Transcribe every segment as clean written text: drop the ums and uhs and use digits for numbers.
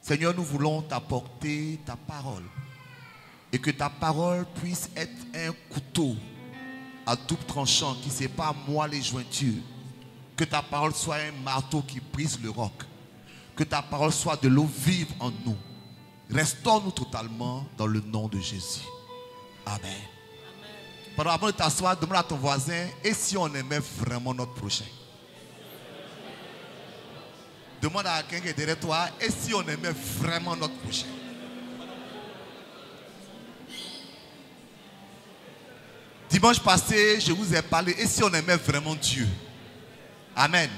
Seigneur, nous voulons t'apporter ta parole et que ta parole puisse être un couteau à double tranchant qui sépare moi les jointures. Que ta parole soit un marteau qui brise le roc. Que ta parole soit de l'eau vive en nous. Restaure-nous totalement dans le nom de Jésus. Amen. Pendant avant de t'asseoir, demande à ton voisin, et si on aimait vraiment notre prochain? Demande à quelqu'un qui est derrière toi, et si on aimait vraiment notre prochain? Dimanche passé, je vous ai parlé, et si on aimait vraiment Dieu? Amen.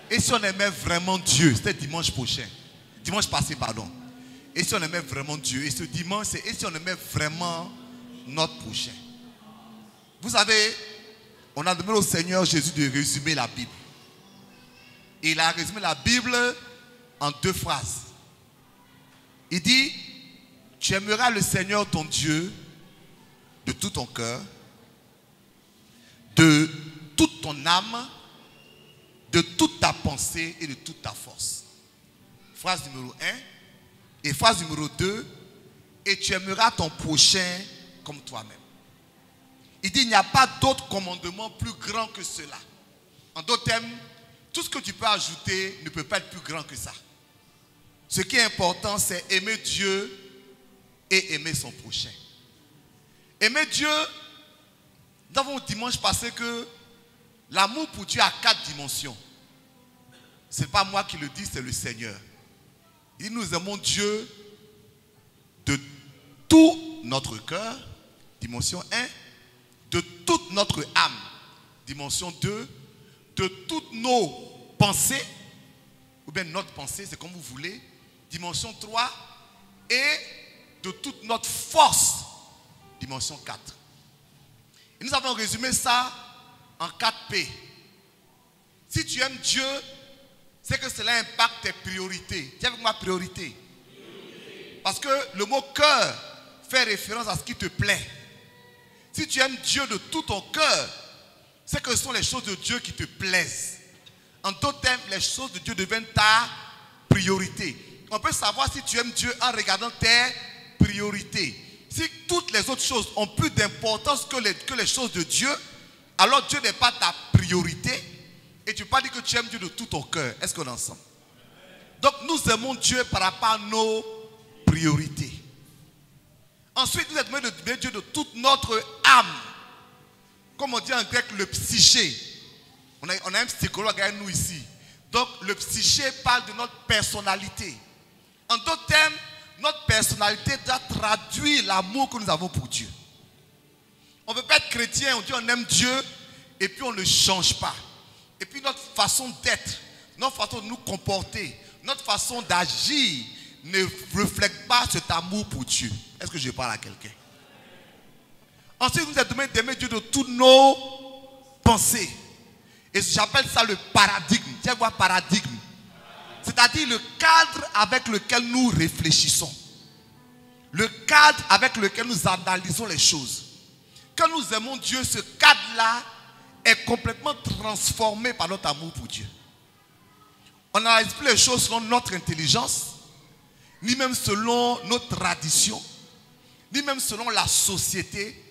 Et si on aimait vraiment Dieu? C'était dimanche prochain. Dimanche passé, pardon. Et si on aimait vraiment Dieu? Et ce dimanche, c'est et si on aimait vraiment notre prochain? Vous savez, on a demandé au Seigneur Jésus de résumer la Bible. Et il a résumé la Bible en 2 phrases. Il dit, tu aimeras le Seigneur ton Dieu de tout ton cœur, de toute ton âme, de toute ta pensée et de toute ta force. Phrase numéro 1. Et phrase numéro 2, et tu aimeras ton prochain comme toi-même. Il dit, il n'y a pas d'autre commandement plus grand que cela. En d'autres termes, tout ce que tu peux ajouter ne peut pas être plus grand que ça. Ce qui est important, c'est aimer Dieu et aimer son prochain. Aimer Dieu, nous avons dimanche passé que l'amour pour Dieu a 4 dimensions. Ce n'est pas moi qui le dis, c'est le Seigneur. Il dit, nous aimons Dieu de tout notre cœur, dimension 1, de toute notre âme, dimension 2, de toutes nos pensées, ou bien notre pensée, c'est comme vous voulez, dimension 3, et de toute notre force, dimension 4. Et nous avons résumé ça en 4 P. Si tu aimes Dieu, c'est que cela impacte tes priorités. Dis avec moi priorité. Parce que le mot cœur fait référence à ce qui te plaît. Si tu aimes Dieu de tout ton cœur, c'est que ce sont les choses de Dieu qui te plaisent. En d'autres termes, les choses de Dieu deviennent ta priorité. On peut savoir si tu aimes Dieu en regardant tes priorités. Si toutes les autres choses ont plus d'importance que les choses de Dieu, alors Dieu n'est pas ta priorité. Et tu ne peux pas dire que tu aimes Dieu de tout ton cœur. Est-ce qu'on est ensemble? Donc nous aimons Dieu par rapport à nos priorités. Ensuite, nous aimons Dieu de toute notre âme. Comme on dit en grec, le psyché. On a un psychologue avec nous ici. Donc le psyché parle de notre personnalité. En d'autres termes, notre personnalité doit traduire l'amour que nous avons pour Dieu. On ne peut pas être chrétien, on dit on aime Dieu et puis on ne change pas. Et puis notre façon d'être, notre façon de nous comporter, notre façon d'agir ne reflète pas cet amour pour Dieu. Est-ce que je parle à quelqu'un? Ensuite, nous avons demandé d'aimer Dieu de toutes nos pensées. Et j'appelle ça le paradigme. Tu vois, paradigme. C'est-à-dire le cadre avec lequel nous réfléchissons. Le cadre avec lequel nous analysons les choses. Quand nous aimons Dieu, ce cadre-là est complètement transformé par notre amour pour Dieu. On n'analyse plus les choses selon notre intelligence, ni même selon nos traditions, ni même selon la société,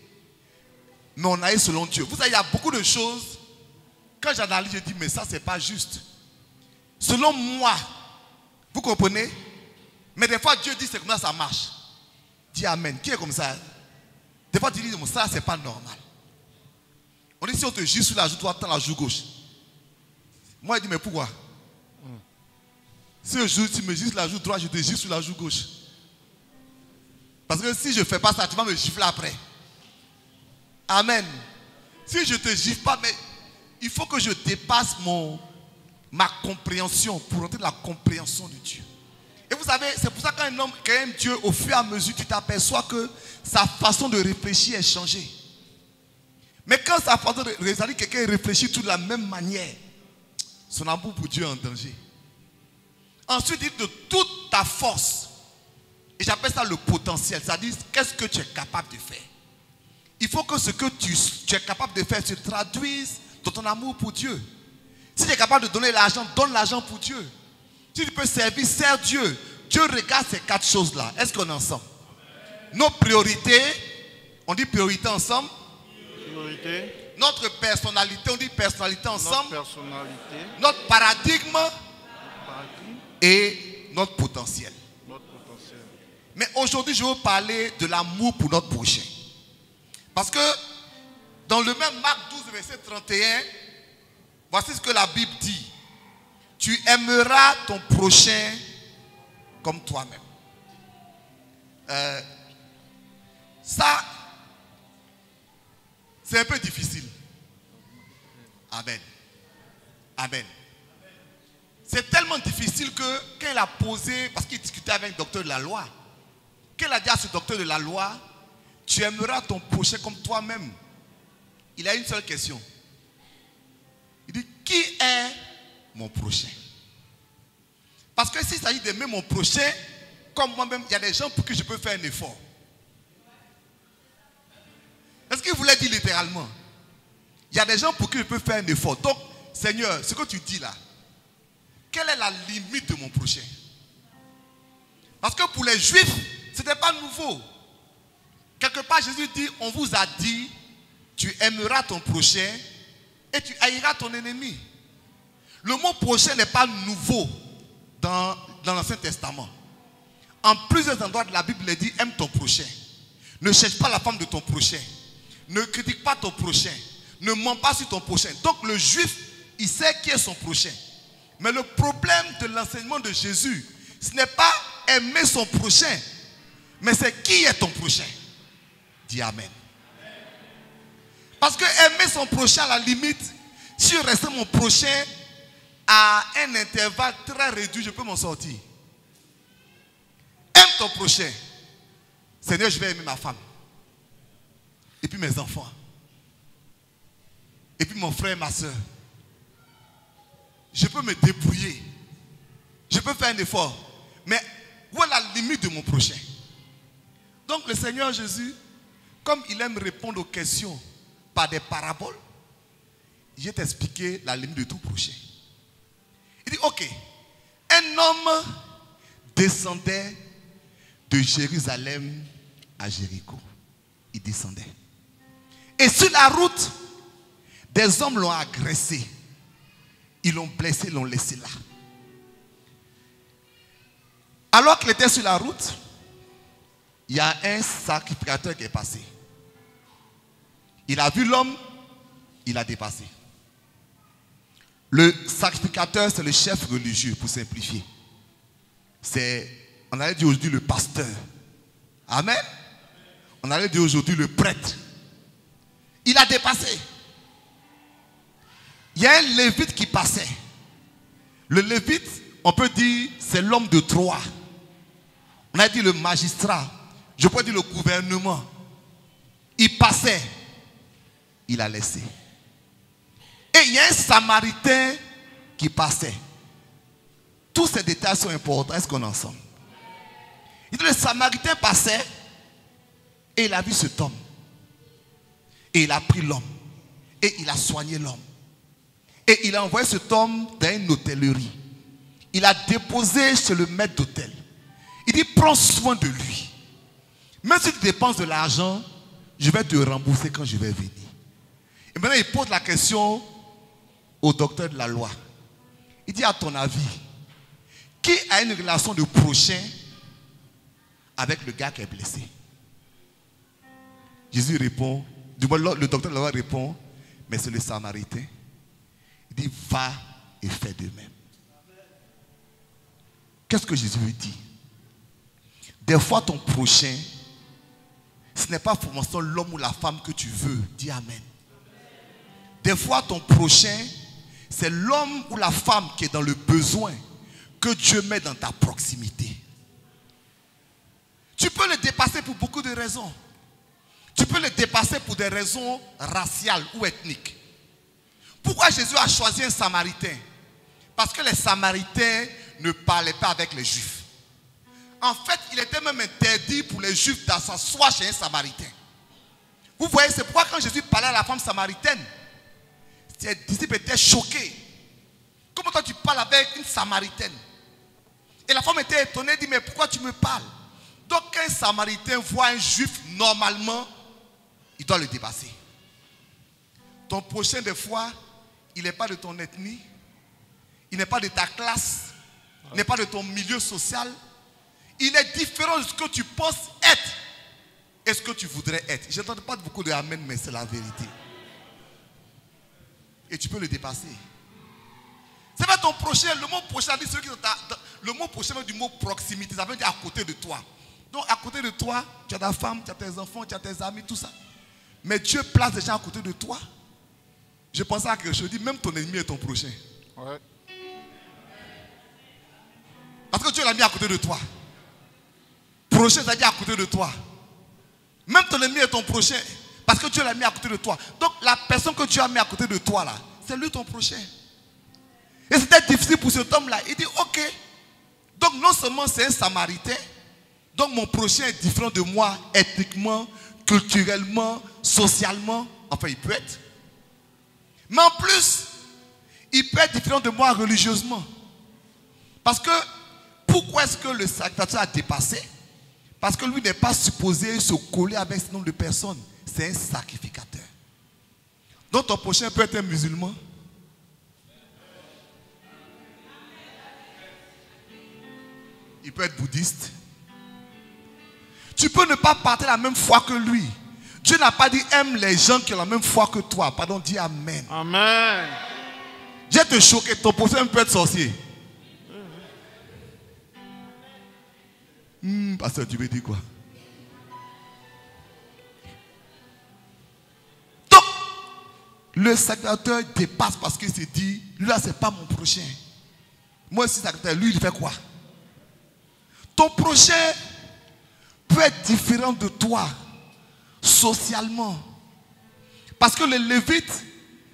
mais on analyse selon Dieu. Vous savez, il y a beaucoup de choses, quand j'analyse, je dis, mais ça, c'est pas juste. Selon moi, vous comprenez? Mais des fois, Dieu dit, c'est comme ça, ça marche. Dis Amen. Qui est comme ça? Des fois, tu dis, ça, c'est pas normal. On dit, si on te gifle sur la joue droite, dans la joue gauche. Moi, je dis, mais pourquoi? Si tu me gifles sur la joue droite, je te gifle sur la joue gauche. Parce que si je ne fais pas ça, tu vas me gifler après. Amen. Si je ne te gifle pas, mais il faut que je dépasse ma compréhension pour entrer dans la compréhension de Dieu. Et vous savez, c'est pour ça qu'un homme qui aime Dieu, au fur et à mesure, tu t'aperçois que sa façon de réfléchir est changée. Mais quand sa façon de raisonner, quelqu'un réfléchit de la même manière, son amour pour Dieu est en danger. Ensuite, il dit de toute ta force. Et j'appelle ça le potentiel. C'est-à-dire, qu'est-ce que tu es capable de faire? Il faut que ce que tu es capable de faire se traduise dans ton amour pour Dieu. Si tu es capable de donner l'argent, donne l'argent pour Dieu. Si tu peux servir, sers Dieu. Dieu regarde ces 4 choses-là. Est-ce qu'on est ensemble? Nos priorités, on dit priorité ensemble. Priorité. Notre personnalité, on dit personnalité ensemble. Notre personnalité. Notre paradigme. Et notre potentiel. Mais aujourd'hui, je veux parler de l'amour pour notre prochain. Parce que dans le même Marc 12, verset 31, voici ce que la Bible dit. Tu aimeras ton prochain comme toi-même. Ça, c'est un peu difficile. Amen. Amen. C'est tellement difficile que quand il a posé, parce qu'il discutait avec le docteur de la loi, qu'il a dit à ce docteur de la loi, tu aimeras ton prochain comme toi-même. Il a une seule question. Il dit, qui est mon prochain? Parce que s'il s'agit d'aimer mon prochain, comme moi-même, il y a des gens pour qui je peux faire un effort. Est-ce qu'il voulait dire littéralement? Il y a des gens pour qui je peux faire un effort. Donc, Seigneur, ce que tu dis là, quelle est la limite de mon prochain? Parce que pour les Juifs, ce n'était pas nouveau. Quelque part, Jésus dit, on vous a dit, tu aimeras ton prochain et tu haïras ton ennemi. Le mot prochain n'est pas nouveau dans l'Ancien Testament. En plusieurs endroits de la Bible, il dit, aime ton prochain. Ne cherche pas la femme de ton prochain. Ne critique pas ton prochain. Ne mens pas sur ton prochain. Donc le Juif, il sait qui est son prochain. Mais le problème de l'enseignement de Jésus, ce n'est pas aimer son prochain, mais c'est qui est ton prochain. Dis Amen. Parce que aimer son prochain, à la limite, si je reste mon prochain à un intervalle très réduit, je peux m'en sortir. Aime ton prochain. Seigneur, je vais aimer ma femme. Et puis mes enfants. Et puis mon frère et ma soeur. Je peux me débrouiller. Je peux faire un effort. Mais où est la limite de mon prochain? Donc le Seigneur Jésus, comme il aime répondre aux questions par des paraboles, il va t'expliquer la limite de tout prochain. Il dit, ok, un homme descendait de Jérusalem à Jéricho. Il descendait. Et sur la route, des hommes l'ont agressé. Ils l'ont blessé, l'ont laissé là. Alors qu'il était sur la route, il y a un sacrificateur qui est passé. Il a vu l'homme, il a dépassé. Le sacrificateur, c'est le chef religieux, pour simplifier. C'est, on allait dire aujourd'hui le pasteur. Amen. On allait dire aujourd'hui le prêtre. Il a dépassé. Il y a un lévite qui passait. Le lévite, on peut dire, c'est l'homme de Troie. On a dit le magistrat. Je peux dire le gouvernement. Il passait. Il a laissé. Et il y a un samaritain qui passait. Tous ces détails sont importants. Est-ce qu'on est ensemble? Il dit, le samaritain passait et il a vu cet homme. Et il a pris l'homme. Et il a soigné l'homme. Et il a envoyé cet homme dans une hôtellerie. Il a déposé chez le maître d'hôtel. Il dit, prends soin de lui. Même si tu dépenses de l'argent, je vais te rembourser quand je vais venir. Et maintenant, il pose la question au docteur de la loi. Il dit, à ton avis, qui a une relation de prochain avec le gars qui est blessé? Jésus répond, du moins le docteur de la loi répond, mais c'est le Samaritain. Il dit, va et fais de même. Qu'est-ce que Jésus lui dit? Des fois, ton prochain, ce n'est pas forcément l'homme ou la femme que tu veux. Dis Amen. Des fois, ton prochain, c'est l'homme ou la femme qui est dans le besoin que Dieu met dans ta proximité. Tu peux le dépasser pour beaucoup de raisons. Tu peux le dépasser pour des raisons raciales ou ethniques. Pourquoi Jésus a choisi un Samaritain? Parce que les Samaritains ne parlaient pas avec les Juifs. En fait, il était même interdit pour les Juifs d'asseoir chez un Samaritain. Vous voyez, c'est pourquoi quand Jésus parlait à la femme samaritaine, ses disciples étaient choqués. Comment toi tu parles avec une Samaritaine? Et la femme était étonnée, elle dit, mais pourquoi tu me parles? Donc quand un Samaritain voit un Juif, normalement, il doit le dépasser. Ton prochain, des fois, il n'est pas de ton ethnie, il n'est pas de ta classe, il n'est pas de ton milieu social. Il est différent de ce que tu penses être et ce que tu voudrais être. Je n'entends pas beaucoup de amen, mais c'est la vérité. Et tu peux le dépasser. C'est pas ton prochain. Le mot prochain, le mot prochain vient du mot proximité. Ça veut dire à côté de toi. Donc à côté de toi, tu as ta femme, tu as tes enfants, tu as tes amis, tout ça. Mais Dieu place des gens à côté de toi. Je pensais à quelque chose. Je dis, même ton ennemi est ton prochain. Ouais. Parce que Dieu l'a mis à côté de toi. Prochain, c'est-à-dire à côté de toi. Même ton ennemi est ton prochain. Parce que Dieu l'a mis à côté de toi. Donc la personne que tu as mis à côté de toi là, c'est lui ton prochain. Et c'était difficile pour cet homme là. Il dit ok. Donc non seulement c'est un Samaritain. Donc mon prochain est différent de moi ethniquement, culturellement, socialement. Enfin il peut être. Mais en plus, il peut être différent de moi religieusement. Parce que pourquoi est-ce que le sacrificateur a dépassé? Parce que lui n'est pas supposé se coller avec ce nombre de personnes. C'est un sacrificateur. Donc ton prochain peut être un musulman. Il peut être bouddhiste. Tu peux ne pas partager la même foi que lui. Dieu n'a pas dit aime les gens qui ont la même foi que toi. Pardon, dis amen. Amen. Je vais te choquer, ton prochain peut être sorcier. Pasteur, tu veux dire quoi? Donc, le sacrificateur dépasse parce qu'il se dit, lui là, c'est pas mon prochain. Moi aussi, sacrificateur, lui, il fait quoi? Ton prochain peut être différent de toi, socialement. Parce que le Lévite,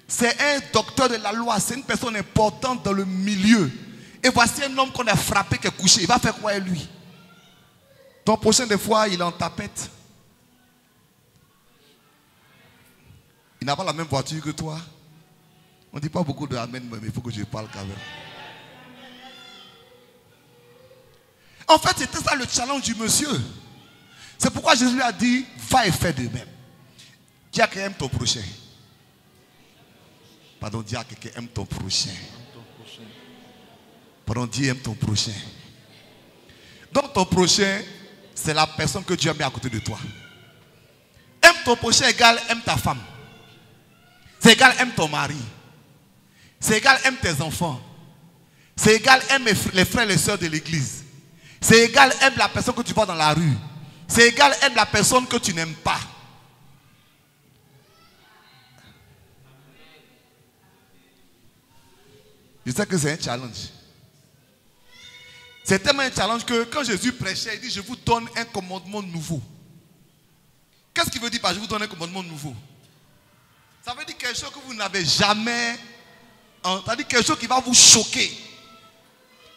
c'est un docteur de la loi, c'est une personne importante dans le milieu. Et voici un homme qu'on a frappé, qui est couché. Il va faire quoi lui? Ton prochain, des fois, il est en tapette. Il n'a pas la même voiture que toi. On ne dit pas beaucoup de amen, mais il faut que je parle quand même. En fait, c'était ça le challenge du monsieur. C'est pourquoi Jésus lui a dit, va et fais de même. Dis à quelqu'un, aime ton prochain. Pardon, dis à quelqu'un, aime ton prochain. Pardon, dis aime ton prochain. Donc ton prochain, c'est la personne que Dieu a mis à côté de toi. Aime ton prochain égal aime ta femme. C'est égal aime ton mari. C'est égal aime tes enfants. C'est égal aime les frères et les sœurs de l'église. C'est égal aime la personne que tu vois dans la rue. C'est égal aime la personne que tu n'aimes pas. Je sais que c'est un challenge. C'est tellement un challenge que quand Jésus prêchait, il dit, je vous donne un commandement nouveau. Qu'est-ce qu'il veut dire par je vous donne un commandement nouveau? Ça veut dire quelque chose que vous n'avez jamais entendu. Ça veut dire quelque chose qui va vous choquer.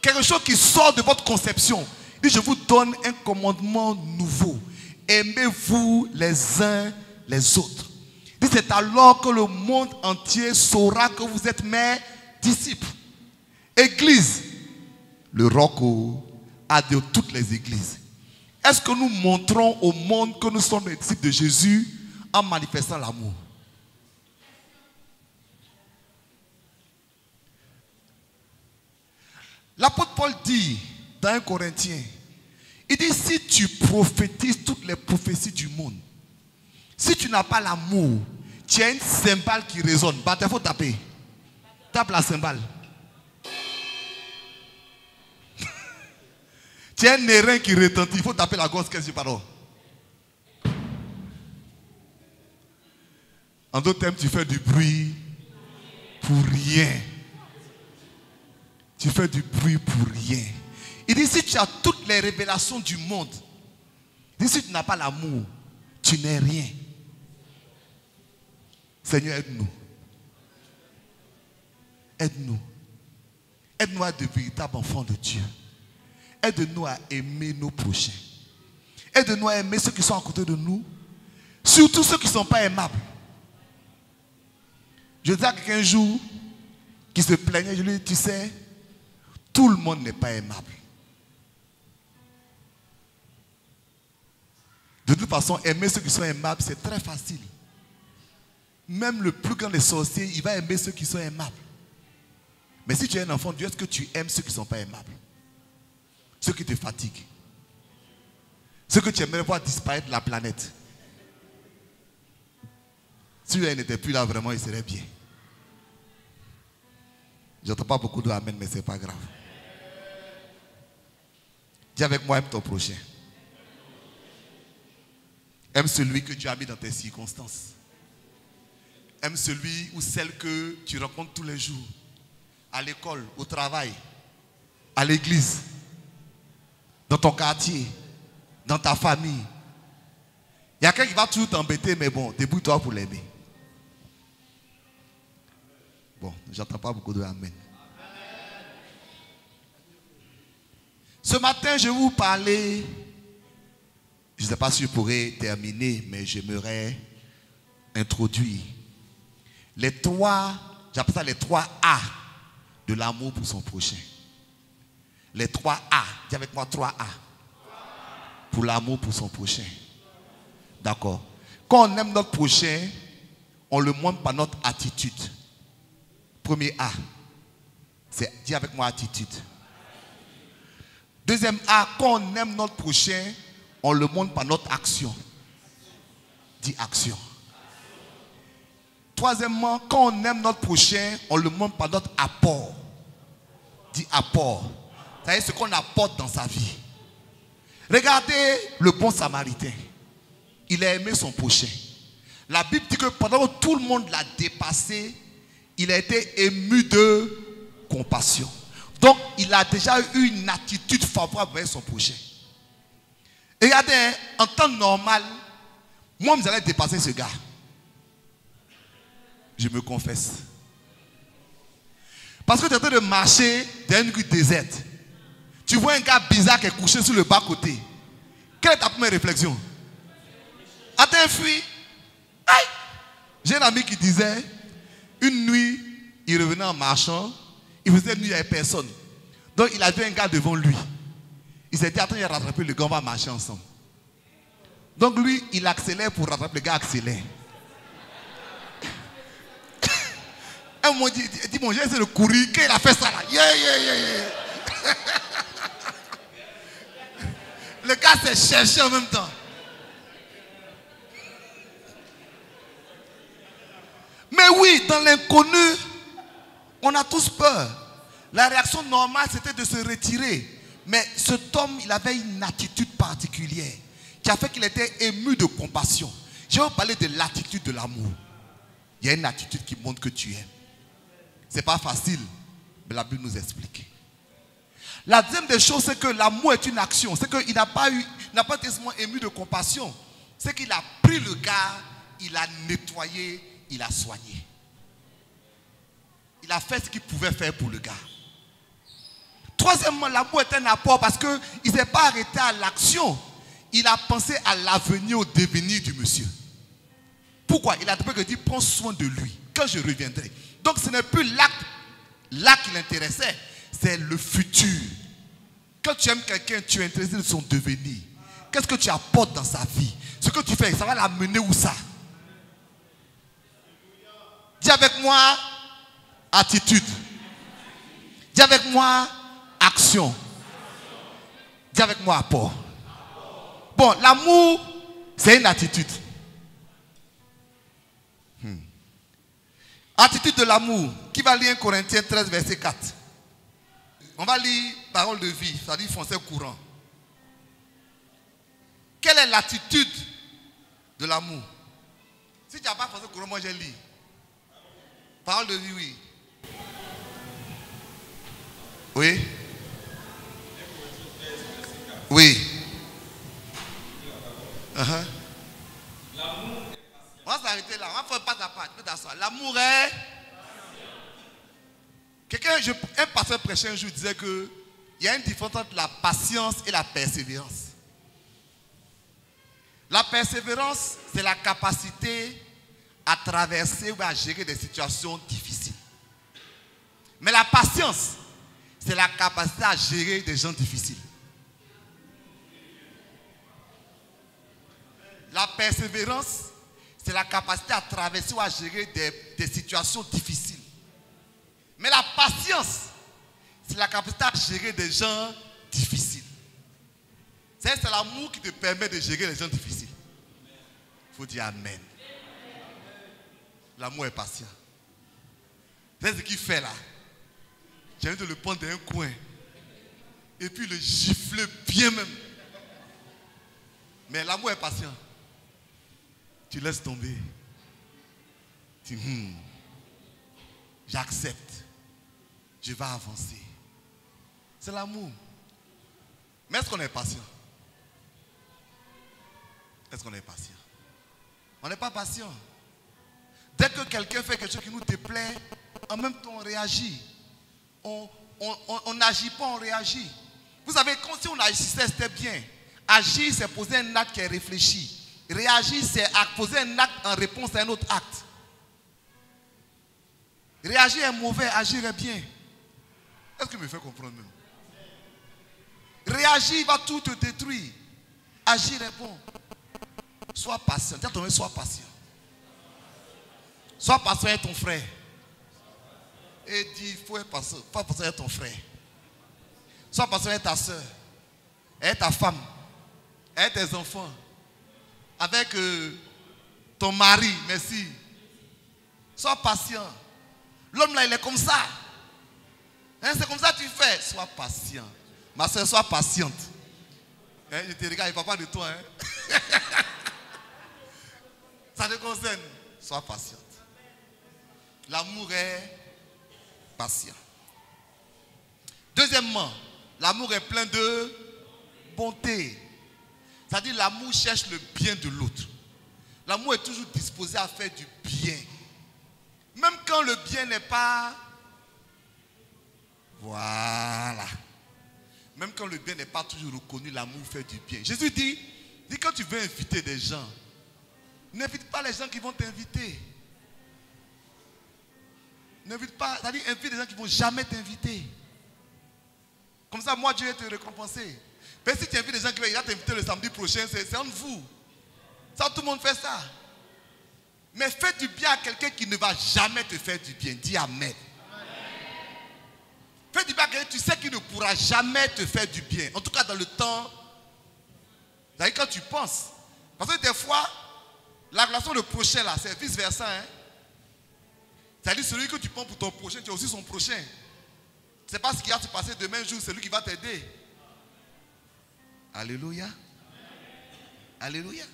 Quelque chose qui sort de votre conception. Il dit, je vous donne un commandement nouveau. Aimez-vous les uns les autres. Il dit, c'est alors que le monde entier saura que vous êtes mes disciples. Église. Le roc a de toutes les églises. Est-ce que nous montrons au monde que nous sommes les disciples de Jésus en manifestant l'amour? L'apôtre Paul dit dans 1 Corinthiens, il dit si tu prophétises toutes les prophéties du monde, si tu n'as pas l'amour, tu as une cymbale qui résonne. Bah, il faut taper. Tape la cymbale. Tu as un airain qui retentit. Il faut taper la gosse, qu'est-ce que pardon. En d'autres termes, tu fais du bruit pour rien. Tu fais du bruit pour rien. Il dit si tu as toutes les révélations du monde, il dit si tu n'as pas l'amour, tu n'es rien. Seigneur, aide-nous. Aide-nous. Aide-nous à être de véritables enfants de Dieu. Aide-nous à aimer nos prochains. Aide-nous à aimer ceux qui sont à côté de nous. Surtout ceux qui ne sont pas aimables. Je disais à quelqu'un un jour qui se plaignait, je lui dis, tu sais, tout le monde n'est pas aimable. De toute façon, aimer ceux qui sont aimables, c'est très facile. Même le plus grand des sorciers, il va aimer ceux qui sont aimables. Mais si tu es un enfant de Dieu, est-ce que tu aimes ceux qui ne sont pas aimables? Ceux qui te fatiguent. Ceux que tu aimerais voir disparaître de la planète. Si il n'était plus là, vraiment, il serait bien. Je n'entends pas beaucoup de amen, mais ce n'est pas grave. Dis avec moi, aime ton prochain. Aime celui que Dieu a mis dans tes circonstances. Aime celui ou celle que tu rencontres tous les jours. À l'école, au travail, à l'église, dans ton quartier, dans ta famille. Il y a quelqu'un qui va toujours t'embêter, mais bon, débrouille-toi pour l'aimer. Bon, j'entends pas beaucoup de amen. Ce matin, je vais vous parler, je ne sais pas si je pourrais terminer, mais j'aimerais introduire les trois, j'appelle ça les 3 A de l'amour pour son prochain. Les 3 A, dis avec moi 3 A. Pour l'amour pour son prochain. D'accord. Quand on aime notre prochain, on le montre par notre attitude. Premier A, c'est, dis avec moi attitude. Deuxième A, quand on aime notre prochain, on le montre par notre action. Dis action. Troisièmement, quand on aime notre prochain, on le montre par notre apport. Dis apport. C'est ce qu'on apporte dans sa vie. Regardez le bon samaritain. Il a aimé son prochain. La Bible dit que pendant que tout le monde l'a dépassé, il a été ému de compassion. Donc, il a déjà eu une attitude favorable avec son prochain. Et regardez, en temps normal, moi, vous allez dépasser ce gars. Je me confesse. Parce que tu es en train de marcher dans une rue déserte. Tu vois un gars bizarre qui est couché sur le bas-côté. Quelle est ta première réflexion? Attends, fuis. Aïe! J'ai un ami qui disait, une nuit, il revenait en marchant, il faisait nuit, il n'y avait personne. Donc il a vu un gars devant lui. Il s'est dit, attends, il a rattrapé le gars, on va marcher ensemble. Donc lui, il accélère pour rattraper le gars, accélère. Un moment, il dit, bon, j'ai essayé de courir, qu'il a fait ça là. Yeah. Le gars s'est cherché en même temps. Mais oui, dans l'inconnu, on a tous peur. La réaction normale, c'était de se retirer. Mais cet homme, il avait une attitude particulière qui a fait qu'il était ému de compassion. Je vais vous parler de l'attitude de l'amour. Il y a une attitude qui montre que tu aimes. Ce n'est pas facile, mais la Bible nous explique. La deuxième des choses, c'est que l'amour est une action. C'est qu'il n'a pas été seulement ému de compassion. C'est qu'il a pris le gars, il a nettoyé, il a soigné. Il a fait ce qu'il pouvait faire pour le gars. Troisièmement, l'amour est un apport parce qu'il ne s'est pas arrêté à l'action. Il a pensé à l'avenir, au devenir du monsieur. Pourquoi? Il a d'abord dit, prends soin de lui, quand je reviendrai. Donc ce n'est plus l'acte là qui l'intéressait, c'est le futur. Quand tu aimes quelqu'un, tu es intéressé de son devenir. Qu'est-ce que tu apportes dans sa vie? Ce que tu fais, ça va l'amener où ça? Dis avec moi, attitude. Dis avec moi, action. Dis avec moi, apport. Bon, l'amour, c'est une attitude. Attitude de l'amour. Qui va lire 1 Corinthiens 13, verset 4? On va lire parole de vie, c'est-à-dire français courant. Quelle est l'attitude de l'amour? Si tu n'as pas français courant, moi j'ai lu. Parole de vie, oui. Oui. Oui. On va s'arrêter là. On va faire pas à pas. papa, tu peux t'asseoir. L'amour est... Un pasteur prêchait un jour, disait que il y a une différence entre la patience et la persévérance. La persévérance, c'est la capacité à traverser ou à gérer des situations difficiles. Mais la patience, c'est la capacité à gérer des gens difficiles. La persévérance, c'est la capacité à traverser ou à gérer des situations difficiles. Mais la patience, c'est la capacité à gérer des gens difficiles. C'est l'amour qui te permet de gérer les gens difficiles. Il faut dire Amen. L'amour est patient. C'est ce qu'il fait là. J'ai envie de le prendre dans un coin. Et puis le gifler bien même. Mais l'amour est patient. Tu laisses tomber. Tu dis, j'accepte. Je vais avancer. C'est l'amour. Mais est-ce qu'on est patient? Est-ce qu'on est patient? On n'est pas patient. Dès que quelqu'un fait quelque chose qui nous déplaît, en même temps on réagit. On n'agit pas, on réagit. Vous savez, quand si on agissait, c'était bien. Agir, c'est poser un acte qui est réfléchi. Réagir, c'est poser un acte en réponse à un autre acte. Réagir est mauvais, agir est bien. Est-ce que me fait comprendre même? Réagir va tout te détruire. Agir est bon. Sois patient. Dis à ton frère, sois patient. Sois patient avec ton frère. Et dis, il faut être patient. Sois patient avec ton frère. Sois patient avec ta soeur. Avec ta femme. Avec tes enfants. Avec ton mari. Merci. Sois patient. L'homme là, il est comme ça. Hein, c'est comme ça que tu fais. Sois patient. Ma soeur, sois patiente. Hein, je te regarde, il ne parle pas de toi. Hein. Ça te concerne. Sois patiente. L'amour est patient. Deuxièmement, l'amour est plein de bonté. C'est-à-dire l'amour cherche le bien de l'autre. L'amour est toujours disposé à faire du bien. Même quand le bien n'est pas... Voilà. Même quand le bien n'est pas toujours reconnu, l'amour fait du bien. Jésus dit quand tu veux inviter des gens, n'invite pas les gens qui vont t'inviter. N'invite pas, c'est-à-dire invite des gens qui ne vont jamais t'inviter. Comme ça, moi, Dieu va te récompenser. Mais si tu invites des gens qui vont t'inviter le samedi prochain, c'est entre vous. Ça, tout le monde fait ça. Mais fais du bien à quelqu'un qui ne va jamais te faire du bien. Dis Amen. Fais du bien à quelqu'un, tu sais qu'il ne pourra jamais te faire du bien. En tout cas, dans le temps, c'est-à-dire quand tu penses. Parce que des fois, la relation de prochain, là, c'est vice-versa. Hein? C'est-à-dire celui que tu prends pour ton prochain, tu es aussi son prochain. C'est pas ce qui va se passer demain jour, c'est lui qui va t'aider. Alléluia. Alléluia.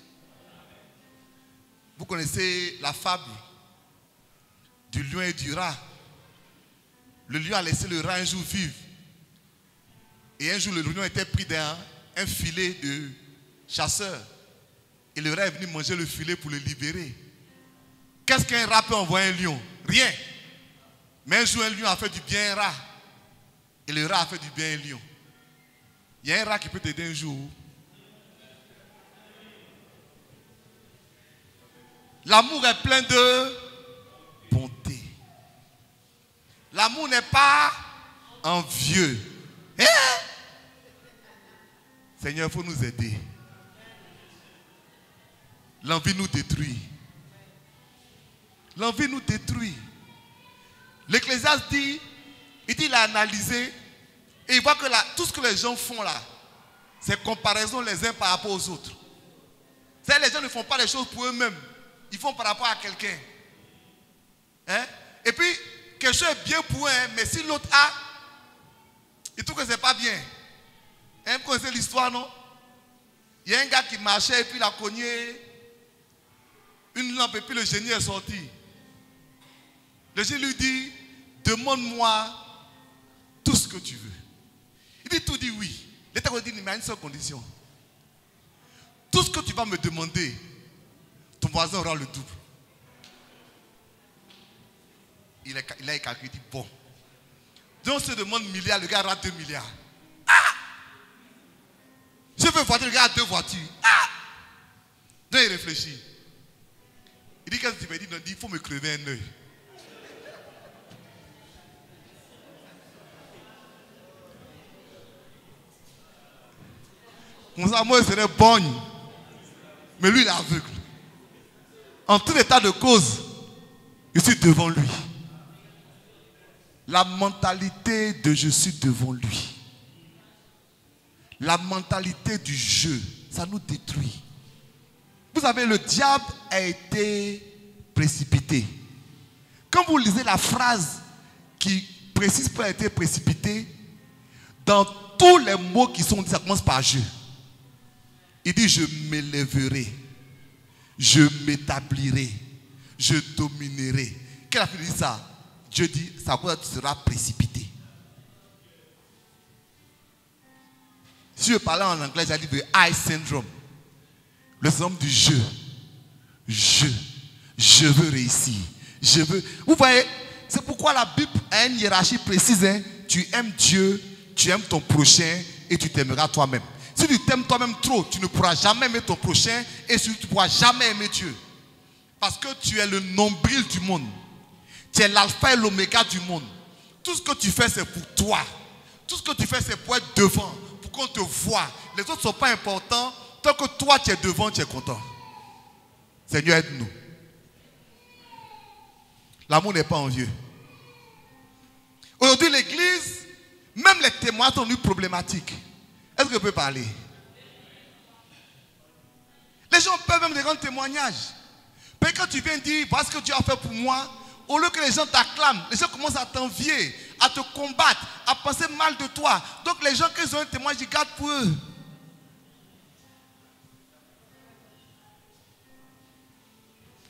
Vous connaissez la fable du lion et du rat. Le lion a laissé le rat un jour vivre. Et un jour, le lion était pris dans un filet de chasseurs. Et le rat est venu manger le filet pour le libérer. Qu'est-ce qu'un rat peut envoyer un lion? Rien. Mais un jour, un lion a fait du bien à un rat. Et le rat a fait du bien à un lion. Il y a un rat qui peut t'aider un jour. L'amour est plein de bonté. L'amour n'est pas envieux. Hein? Seigneur, il faut nous aider. L'envie nous détruit. L'envie nous détruit. L'Ecclésiaste dit, il a analysé et il voit que tout ce que les gens font là, c'est comparaison les uns par rapport aux autres. C'est-à-dire les gens ne font pas les choses pour eux-mêmes. Ils font par rapport à quelqu'un. Hein? Et puis, quelque chose est bien pour un, mais si l'autre a, il trouve que ce n'est pas bien. Hein, vous connaissez l'histoire, non? Il y a un gars qui marchait et puis il a cogné une lampe et puis le génie est sorti. Le génie lui dit, demande-moi tout ce que tu veux. Il dit tout, dit oui. L'État dit, mais à une seule condition. Tout ce que tu vas me demander, ton voisin aura le double. il a calculé, il dit bon. Donc on se demande milliard, le gars aura 2 milliards. Je veux une voiture, le gars a 2 voitures. Donc il réfléchit. Il dit qu'est-ce que tu veux dire? Il faut me crever un œil. Comme ça, moi, je serais borgne. Mais lui, il est aveugle. En tout état de cause, je suis devant lui. La mentalité de je suis devant lui. La mentalité du jeu, ça nous détruit. Vous savez, le diable a été précipité. Quand vous lisez la phrase qui précise pour être précipité, dans tous les mots qui sont dits, ça commence par je. Il dit je m'élèverai, je m'établirai, je dominerai. Quel a fait dire ça? Dieu dit, ça sera précipité. Si je parlais en anglais, j'ai dit le I syndrome. Le syndrome du je. Je veux réussir. Je veux. Vous voyez, c'est pourquoi la Bible a une hiérarchie précise. Hein? Tu aimes Dieu, tu aimes ton prochain et tu t'aimeras toi-même. Si tu t'aimes toi-même trop, tu ne pourras jamais aimer ton prochain et tu ne pourras jamais aimer Dieu. Parce que tu es le nombril du monde. Tu es l'alpha et l'oméga du monde. Tout ce que tu fais, c'est pour toi. Tout ce que tu fais, c'est pour être devant, pour qu'on te voie. Les autres ne sont pas importants. Tant que toi, tu es devant, tu es content. Seigneur, aide-nous. L'amour n'est pas envieux. Aujourd'hui, l'église, même les témoins sont devenus problématiques. Est-ce que je peux parler? Les gens peuvent même des grands témoignages. Mais quand tu viens dire, voilà ce que Dieu a fait pour moi, au lieu que les gens t'acclament, les gens commencent à t'envier, à te combattre, à penser mal de toi. Donc les gens qui ont un témoignage, ils gardent pour eux.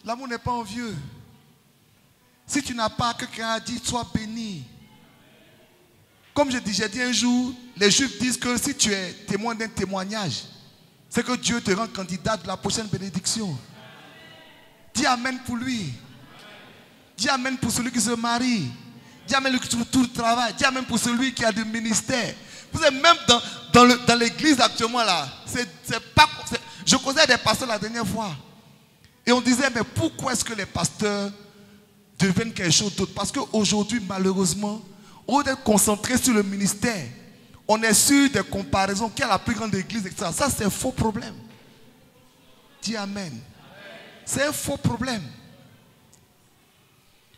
L'amour n'est pas envieux. Si tu n'as pas, quelqu'un a dit, sois béni. Comme j'ai dit un jour, les Juifs disent que si tu es témoin d'un témoignage, c'est que Dieu te rend candidat de la prochaine bénédiction. Dis Amen pour lui. Dis Amen pour celui qui se marie. Dis Amen pour tout le travail. Dis Amen pour celui qui a du ministère. Vous savez, même dans l'église actuellement là, je causais des pasteurs la dernière fois. Et on disait, mais pourquoi est-ce que les pasteurs deviennent quelque chose d'autre? Parce qu'aujourd'hui, malheureusement, au lieu d'être concentré sur le ministère, on est sur des comparaisons. Qui est la plus grande église, etc. Ça, c'est un faux problème. Dis Amen. C'est un faux problème.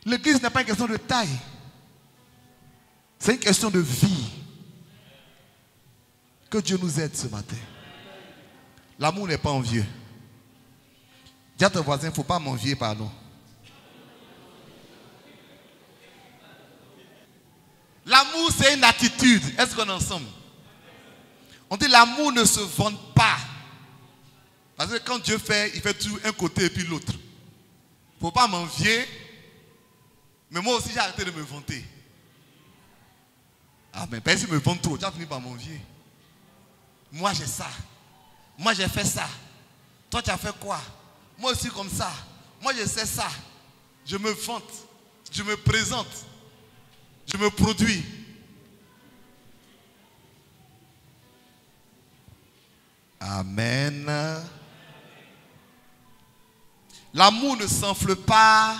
L'église n'est pas une question de taille. C'est une question de vie. Que Dieu nous aide ce matin. L'amour n'est pas envieux. Dis à ton voisin, il ne faut pas m'envier, pardon. L'amour, c'est une attitude. Est-ce qu'on est ensemble? On dit l'amour ne se vante pas. Parce que quand Dieu fait, il fait tout un côté et puis l'autre. Il ne faut pas m'envier. Mais moi aussi, j'ai arrêté de me vanter. Ah, mais si je me vante trop, tu as fini par m'envier. Moi, j'ai ça. Moi, j'ai fait ça. Toi, tu as fait quoi? Moi aussi, comme ça. Moi, je sais ça. Je me vante. Je me présente. Je me produis. Amen. L'amour ne s'enfle pas.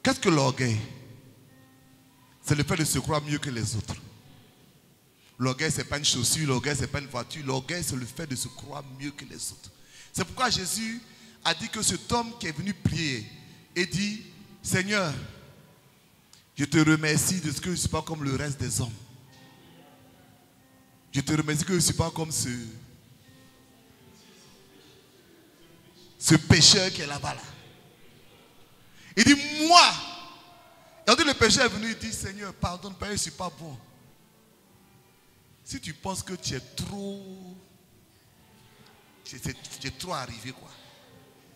Qu'est-ce que l'orgueil? C'est le fait de se croire mieux que les autres. L'orgueil, ce n'est pas une chaussure, l'orgueil, ce n'est pas une voiture. L'orgueil, c'est le fait de se croire mieux que les autres. C'est pourquoi Jésus a dit que cet homme qui est venu prier et dit, Seigneur, je te remercie de ce que je ne suis pas comme le reste des hommes. Je te remercie que je ne suis pas comme ce pécheur qui est là-bas. Là. Il dit, moi. Et on dit, le pécheur est venu, il dit, Seigneur, pardonne, Père, je ne suis pas bon. Si tu penses que tu es trop arrivé, quoi.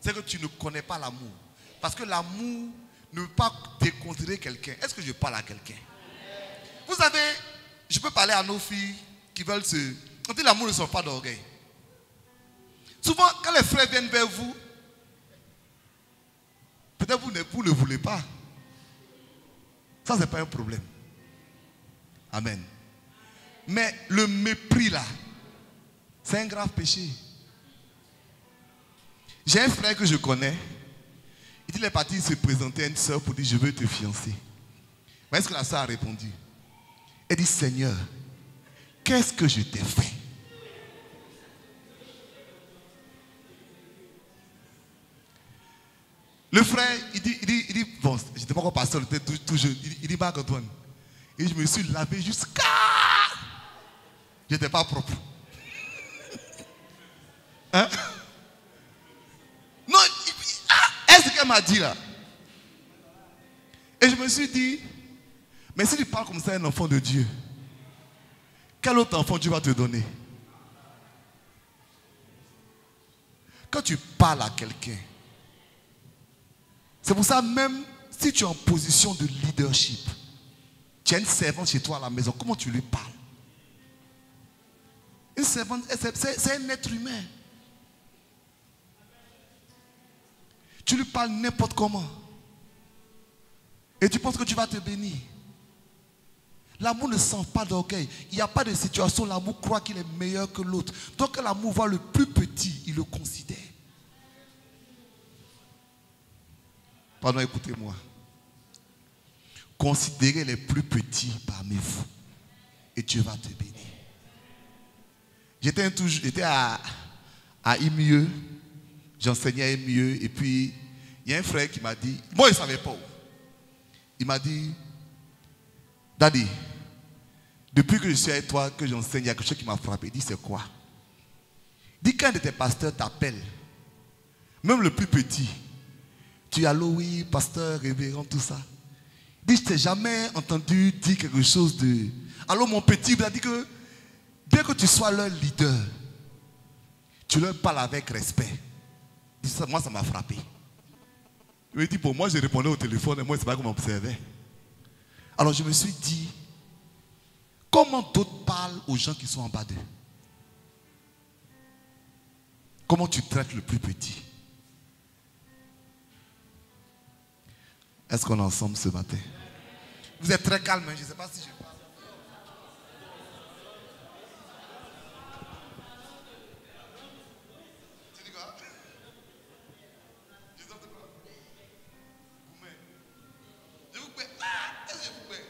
C'est que tu ne connais pas l'amour. Parce que l'amour ne veut pas déconsidérer quelqu'un. Est-ce que je parle à quelqu'un? Vous savez, je peux parler à nos filles qui veulent se... On dit l'amour ne sort pas d'orgueil. Souvent, quand les frères viennent vers vous, Peut-être vous ne voulez pas. Ça, ce n'est pas un problème. Amen. Mais le mépris là, c'est un grave péché. J'ai un frère que je connais. Il est parti se présenter à une soeur pour dire je veux te fiancer. Mais est-ce que la soeur a répondu? Elle dit Seigneur, qu'est-ce que je t'ai fait? Le frère, il dit bon, je n'étais pas encore pasteur, j'étais tout jeune. Il dit Marc-Antoine. Et je me suis lavé jusqu'à. Je n'étais pas propre. Hein? Non, est-ce qu'elle m'a dit là? Et je me suis dit, mais si tu parles comme ça à un enfant de Dieu, quel autre enfant Dieu va te donner? Quand tu parles à quelqu'un, c'est pour ça même si tu es en position de leadership, tu as une servante chez toi à la maison, comment tu lui parles? Une servante, c'est un être humain. Tu lui parles n'importe comment. Et tu penses que tu vas te bénir. L'amour ne sent pas d'orgueil. Il n'y a pas de situation où l'amour croit qu'il est meilleur que l'autre. Donc quand l'amour voit le plus petit, il le considère. Pardon, écoutez-moi. Considérez les plus petits parmi vous. Et Dieu va te bénir. J'étais à IMIE. J'enseignais à IMIE. Et puis, il y a un frère qui m'a dit, moi, il ne savait pas où. Il m'a dit, Daddy, depuis que je suis avec toi, que j'enseigne, il y a quelque chose qui m'a frappé. Il dit, c'est quoi? Il dit, quand un de tes pasteurs t'appelle, même le plus petit, tu es allô, oui, pasteur, révérend, tout ça. Il dit, je t'ai jamais entendu dire quelque chose de... Alors mon petit, il a dit que, bien que tu sois leur leader, tu leur parles avec respect. Il dit, moi, ça m'a frappé. Il m'a dit, pour moi, je répondais au téléphone et moi, c'est pas comment m'observait. Alors je me suis dit, comment d'autres parlent aux gens qui sont en bas d'eux? Comment tu traites le plus petit? Est-ce qu'on est ensemble ce matin? Vous êtes très calme, hein? Je ne sais pas si je parle. Tu dis quoi? Je dis quoi? Je vous paie. Ah, est-ce que je vous paie?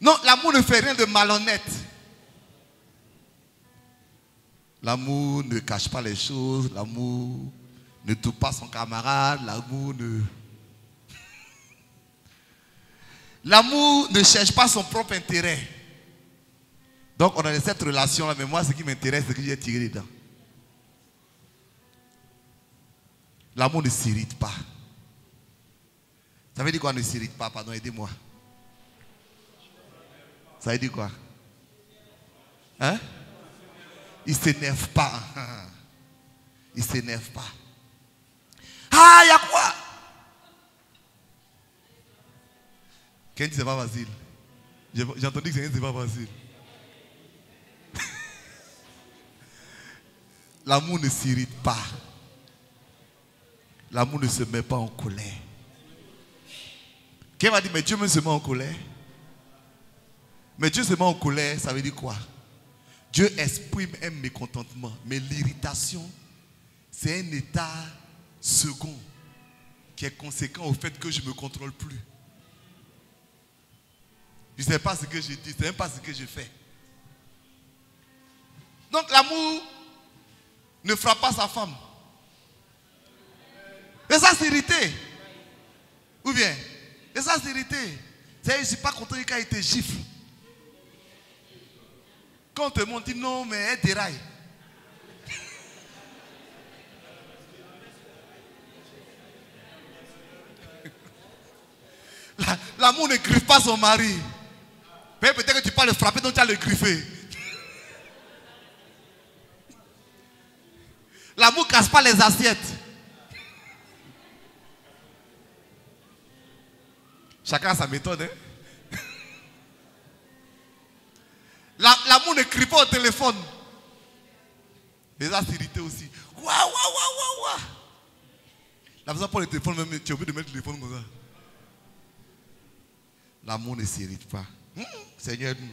Non, l'amour ne fait rien de malhonnête. L'amour ne cache pas les choses. L'amour ne touche pas son camarade. L'amour ne cherche pas son propre intérêt. Donc on a cette relation-là, mais moi ce qui m'intéresse, c'est que j'ai tiré dedans. L'amour ne s'irrite pas. Ça veut dire quoi ne s'irrite pas? Pardon, aidez-moi. Ça veut dire quoi? Hein? Il ne s'énerve pas. Il ne s'énerve pas. Ah, il y a quoi? Quand c'est pas facile. J'ai entendu que c'est pas facile. L'amour ne s'irrite pas. L'amour ne se met pas en colère. Quelqu'un m'a dit, mais Dieu me se met en colère. Mais Dieu se met en colère, ça veut dire quoi? Dieu exprime un mécontentement. Mais l'irritation, c'est un état second qui est conséquent au fait que je ne me contrôle plus. Je ne sais pas ce que je dis, je ne sais même pas ce que je fais. Donc l'amour ne frappe pas sa femme. Et ça, c'est irrité. Ou bien, et ça, c'est irrité. C'est-à-dire, je ne suis pas content quand il te gifle. Quand on te montre, dit non, mais elle déraille. L'amour ne griffe pas son mari. Peut-être que tu peux le frapper, donc tu vas le griffer. L'amour ne casse pas les assiettes. Chacun a sa méthode. Hein? L'amour ne crie pas au téléphone. Les as irrités aussi. Waouh, waouh, waouh, waouh. La personne prend le téléphone, même, tu es obligé de mettre le téléphone comme ça. L'amour ne s'irrite pas. Seigneur, aide-nous.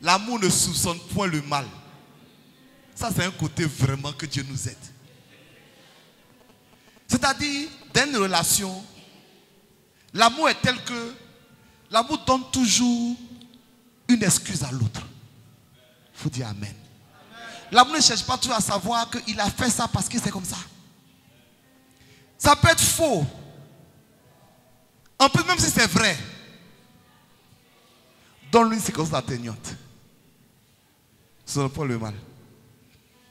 L'amour ne soupçonne point le mal. Ça, c'est un côté vraiment que Dieu nous aide. C'est-à-dire, dans une relation, l'amour est tel que l'amour donne toujours une excuse à l'autre. Il faut dire Amen. L'amour ne cherche pas toujours à savoir qu'il a fait ça parce que c'est comme ça. Ça peut être faux. En plus, même si c'est vrai, donne-lui une séquence atteignante. Ce n'est pas le mal.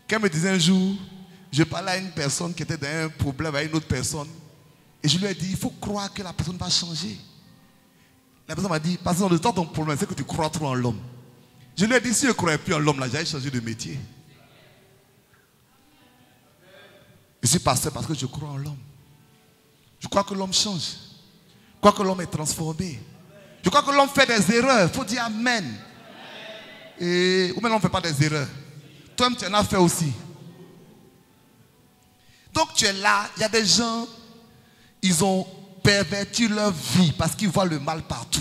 Quelqu'un me disait un jour, je parlais à une personne qui était dans un problème avec une autre personne. Et je lui ai dit, il faut croire que la personne va changer. La personne m'a dit, parce que dans le temps ton problème, c'est que tu crois trop en l'homme. Je lui ai dit, si je ne croyais plus en l'homme, j'allais changer de métier. Je suis pasteur parce que je crois en l'homme. Je crois que l'homme change. Je crois que l'homme est transformé. Je crois que l'homme fait des erreurs. Il faut dire Amen. Et, ou même l'homme ne fait pas des erreurs. Toi-même, tu en as fait aussi. Donc tu es là, il y a des gens, ils ont perverti leur vie parce qu'ils voient le mal partout.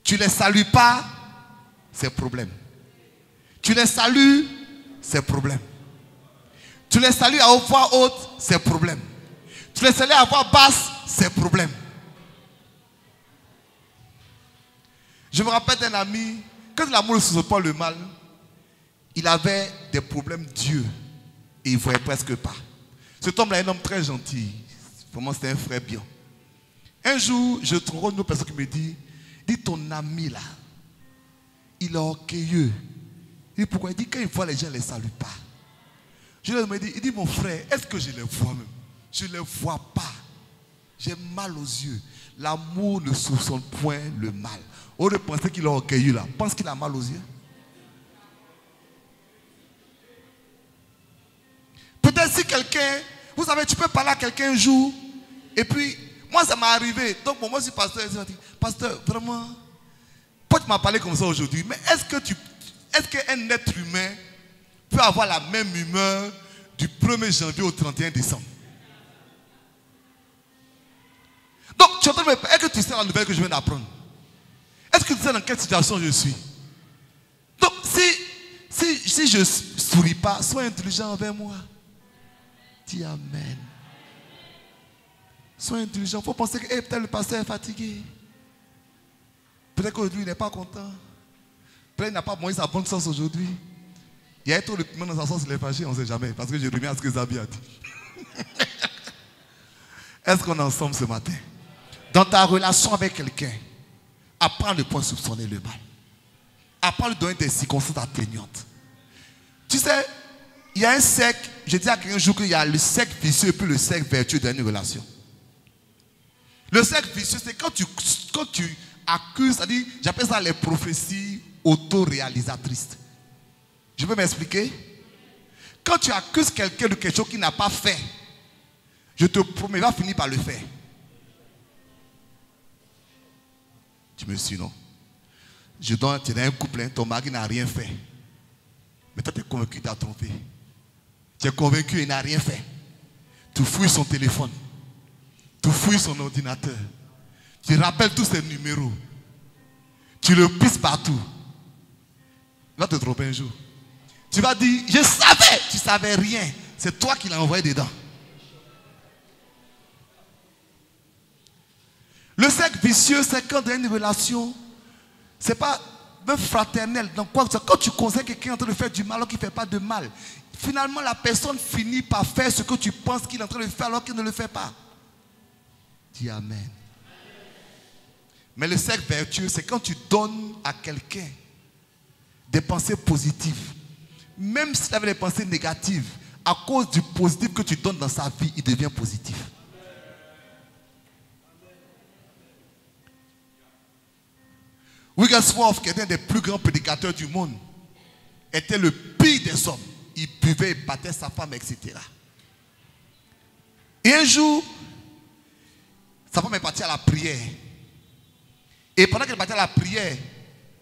Tu ne les salues pas, c'est problème. Tu les salues, c'est problème. Tu les salues à voix haute, c'est problème. Tu les salues à voix basse, c'est problème. Je me rappelle d'un ami, quand l'amour ne se pas le mal, il avait des problèmes Dieu et il ne voyait presque pas. Cet homme-là est un homme très gentil. Vraiment, c'était un frère bien. Un jour, je trouve une autre personne qui me dit, ton ami là, il est orgueilleux. Il dit pourquoi? Il dit quand il voit les gens, il ne les salue pas. Je lui ai dit, il dit mon frère, est-ce que je les vois même? Je ne les vois pas. J'ai mal aux yeux. L'amour ne soupçonne point le mal. Au lieu de penser qu'il est orgueilleux là, pense qu'il a mal aux yeux. Peut-être si quelqu'un, vous savez, tu peux parler à quelqu'un un jour, et puis, moi ça m'est arrivé. Donc, moi je suis pasteur, je dis, pasteur, vraiment, pourquoi tu m'as parlé comme ça aujourd'hui? Mais est-ce qu'un être humain peut avoir la même humeur du 1er janvier au 31 décembre? Donc, tu es en train de me dire, est-ce que tu sais la nouvelle que je viens d'apprendre? Est-ce que tu sais dans quelle situation je suis? Donc, si je ne souris pas, sois intelligent envers moi. Dis Amen. Sois intelligent. Il faut penser que peut-être le pasteur est fatigué. Peut-être qu'aujourd'hui il n'est pas content. Peut-être qu'il n'a pas mangé sa bonne sauce aujourd'hui. Il y a trop de piment dans sa sauce, il est fâché, on ne sait jamais. Parce que je reviens à ce que Zabi a dit. Est-ce qu'on est ensemble ce matin? Dans ta relation avec quelqu'un, apprends le point soupçonner le mal. Apprends lui donner des circonstances atteignantes. Tu sais, il y a un cercle, je dis à quelqu'un un jour qu'il y a le cercle vicieux et puis le cercle vertueux dans une relation. Le cercle vicieux, c'est quand tu accuses, c'est-à-dire, j'appelle ça les prophéties autoréalisatrices. Je peux m'expliquer? Quand tu accuses quelqu'un de quelque chose qu'il n'a pas fait, je te promets, il va finir par le faire. Tu me suis, non? Tu es dans un couple, ton mari n'a rien fait. Mais toi, tu es convaincu qu'il t'a trompé. Tu es convaincu qu'il n'a rien fait. Tu fouilles son téléphone. Tu fouilles son ordinateur. Tu rappelles tous ses numéros. Tu le pisses partout. Il va te tromper un jour. Tu vas dire, je savais. Tu ne savais rien. C'est toi qui l'as envoyé dedans. Le cercle vicieux, c'est quand dans une relation, ce n'est pas même fraternel. Donc quoi, quand tu conseilles quelqu'un en train de faire du mal alors qu'il ne fait pas de mal, finalement la personne finit par faire ce que tu penses qu'il est en train de faire alors qu'il ne le fait pas. Dis Amen. Mais le cercle vertueux, c'est quand tu donnes à quelqu'un des pensées positives. Même s'il avait des pensées négatives, à cause du positif que tu donnes dans sa vie, il devient positif. Wigglesworth, qui était un des plus grands prédicateurs du monde, était le pire des hommes. Il buvait, il battait sa femme, etc. Et un jour, sa femme est partie à la prière. Et pendant qu'elle est partie à la prière,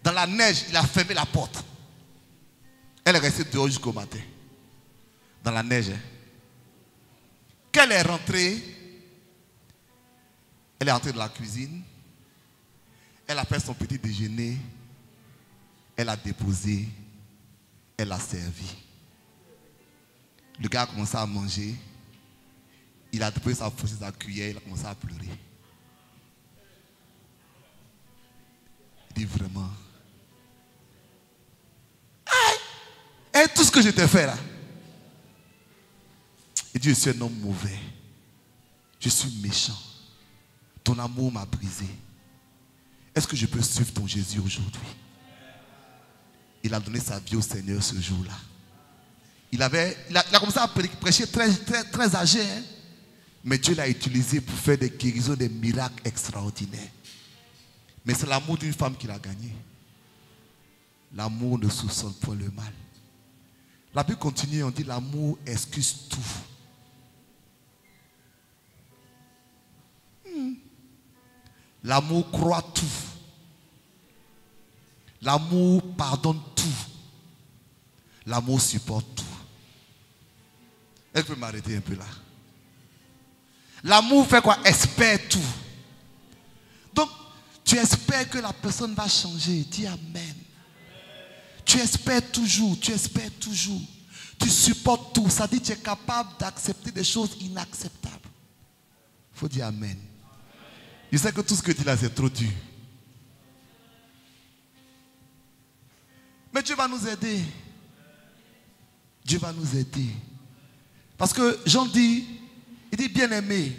dans la neige, il a fermé la porte. Elle est restée dehors jusqu'au matin. Dans la neige. Quand elle est rentrée dans la cuisine, elle a fait son petit déjeuner, elle a déposé, elle a servi. Le gars a commencé à manger, il a déposé sa cuillère, il a commencé à pleurer. Il dit vraiment, aïe, et tout ce que je t'ai fait là. Il dit, je suis un homme mauvais, je suis méchant, ton amour m'a brisé. Est-ce que je peux suivre ton Jésus aujourd'hui? Il a donné sa vie au Seigneur ce jour-là. Il a commencé à prêcher très âgé, hein? Mais Dieu l'a utilisé pour faire des guérisons, des miracles extraordinaires. Mais c'est l'amour d'une femme qu'il a gagné. L'amour ne soupçonne point le mal. La Bible continue, on dit l'amour excuse tout. L'amour croit tout. L'amour pardonne tout. L'amour supporte tout. Elle peut m'arrêter un peu là. L'amour fait quoi? Espère tout. Donc, tu espères que la personne va changer. Dis Amen. Tu espères toujours, tu espères toujours. Tu supportes tout. Ça dit que tu es capable d'accepter des choses inacceptables. Il faut dire Amen. Je sais que tout ce que tu dis là, c'est trop dur. Mais Dieu va nous aider. Dieu va nous aider. Parce que Jean dit, il dit bien-aimés,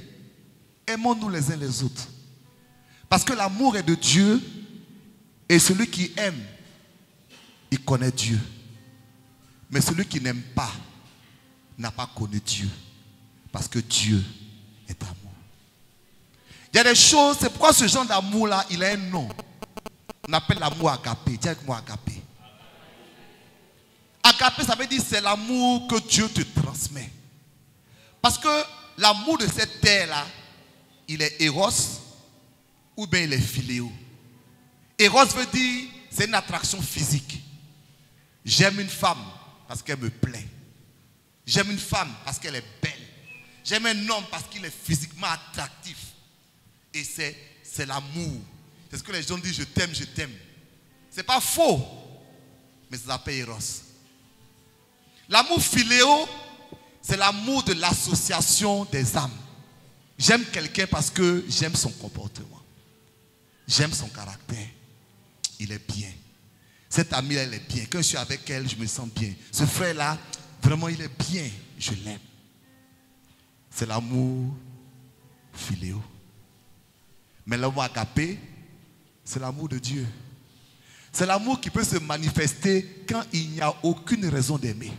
aimons-nous les uns les autres. Parce que l'amour est de Dieu et celui qui aime, il connaît Dieu. Mais celui qui n'aime pas n'a pas connu Dieu. Parce que Dieu est amour. Il y a des choses, c'est pourquoi ce genre d'amour-là, il a un nom. On appelle l'amour agapé. Dis avec moi agapé. Agapé, ça veut dire c'est l'amour que Dieu te transmet. Parce que l'amour de cette terre-là, il est éros ou bien il est philéo. Éros veut dire c'est une attraction physique. J'aime une femme parce qu'elle me plaît. J'aime une femme parce qu'elle est belle. J'aime un homme parce qu'il est physiquement attractif. Et c'est l'amour. C'est ce que les gens disent, je t'aime, je t'aime. Ce n'est pas faux, mais ça s'appelle éros. L'amour philéo, c'est l'amour de l'association des âmes. J'aime quelqu'un parce que j'aime son comportement. J'aime son caractère. Il est bien. Cette amie, elle est bien. Quand je suis avec elle, je me sens bien. Ce frère-là, vraiment, il est bien. Je l'aime. C'est l'amour philéo. Mais l'amour agapé, c'est l'amour de Dieu. C'est l'amour qui peut se manifester quand il n'y a aucune raison d'aimer.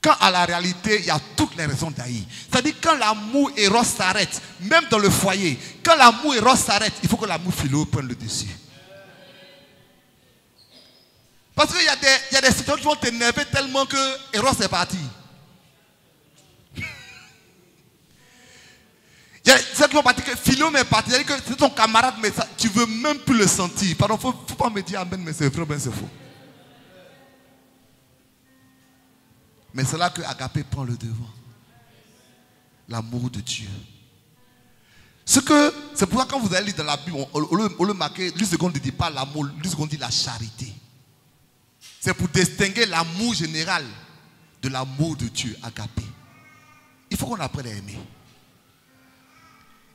Quand à la réalité, il y a toutes les raisons d'haïr. C'est-à-dire quand l'amour éros s'arrête, même dans le foyer, quand l'amour éros s'arrête, il faut que l'amour philo prenne le dessus. Parce qu'il y a des situations qui vont t'énerver tellement que éros est parti. Il y a ceux qui vont partir que philo est parti. C'est-à-dire que c'est ton camarade, mais ça, tu ne veux même plus le sentir. Pardon, il ne faut pas me dire amen, mais c'est vrai, ben c'est faux. Mais c'est là que Agapé prend le devant. L'amour de Dieu. C'est pour ça que quand vous allez lire dans la Bible, on le marquer, lui seconde ne dit pas l'amour, lui seconde dit la charité. C'est pour distinguer l'amour général de l'amour de Dieu, Agapé. Il faut qu'on apprenne à aimer.